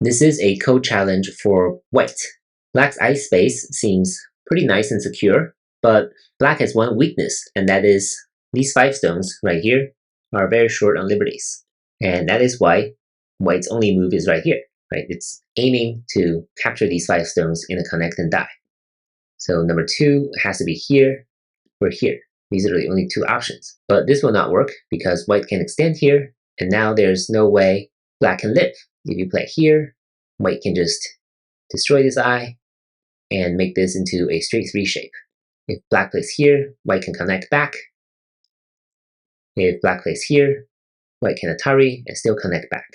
This is a code challenge for white. Black's ice space seems pretty nice and secure, but black has one weakness, and that is these 5 stones right here are very short on liberties. And that is why white's only move is right here, right? It's aiming to capture these 5 stones in a connect and die. So number 2 has to be here or here. These are the only 2 options. But this will not work because white can extend here, and now there's no way black can live. If you play here, white can just destroy this eye and make this into a straight 3 shape. If black plays here, white can connect back. If black plays here, white can Atari and still connect back.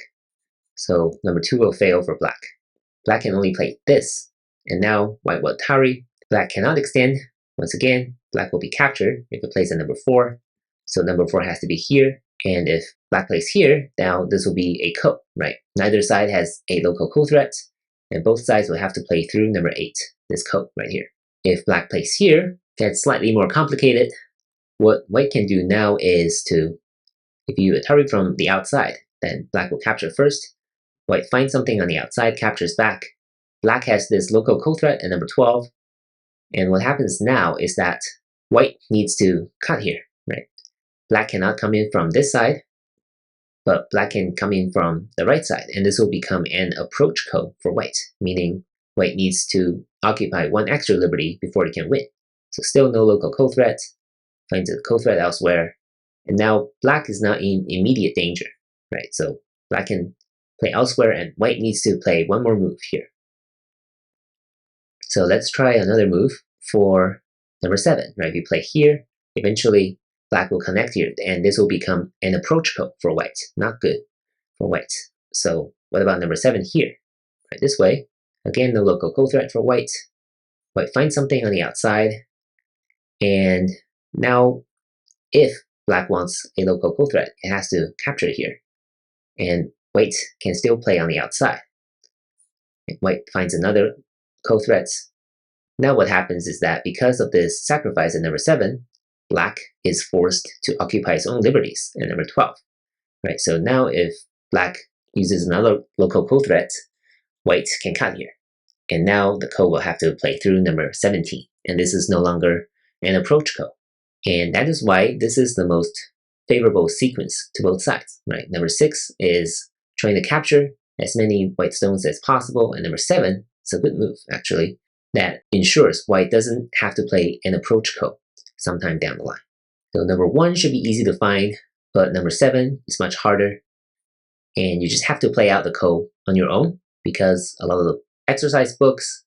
So number 2 will fail for black. Black can only play this, and now white will Atari. Black cannot extend. Once again, black will be captured if it plays a number 4. So number 4 has to be here, and if black plays here, now this will be a ko, right? Neither side has a local ko threat, and both sides will have to play through number 8, this ko right here. If black plays here, gets slightly more complicated. What white can do now is to, if you Atari from the outside, then black will capture first. White finds something on the outside, captures back. Black has this local ko threat at number 12. And what happens now is that white needs to cut here, right? Black cannot come in from this side, but black can come in from the right side, and this will become an approach ko for white, meaning white needs to occupy 1 extra liberty before it can win. So still no local ko threat, finds a ko threat elsewhere, and now black is not in immediate danger, right? So black can play elsewhere, and white needs to play 1 more move here. So let's try another move for number 7, right? If you play here, eventually black will connect here, and this will become an approach ko for white. Not good for white. So what about number 7 here? Right, this way, again, no local ko threat for white. White finds something on the outside, and now if black wants a local ko threat, it has to capture here, and white can still play on the outside. If white finds another ko threat, now what happens is that because of this sacrifice at number 7, black is forced to occupy its own liberties at number 12. Right, so now if black uses another local ko threat, white can cut here. And now the ko will have to play through number 17, and this is no longer an approach ko. And that is why this is the most favorable sequence to both sides. Right, number 6 is trying to capture as many white stones as possible, and number 7 is a good move, actually, that ensures white doesn't have to play an approach ko sometime down the line. So number 1 should be easy to find, but number 7 is much harder, and you just have to play out the ko on your own, because a lot of the exercise books,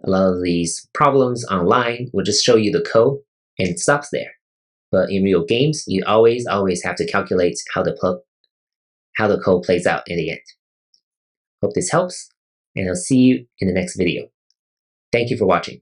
a lot of these problems online will just show you the ko and it stops there. But in real games, you always have to calculate how the ko plays out in the end. Hope this helps, and I'll see you in the next video. Thank you for watching.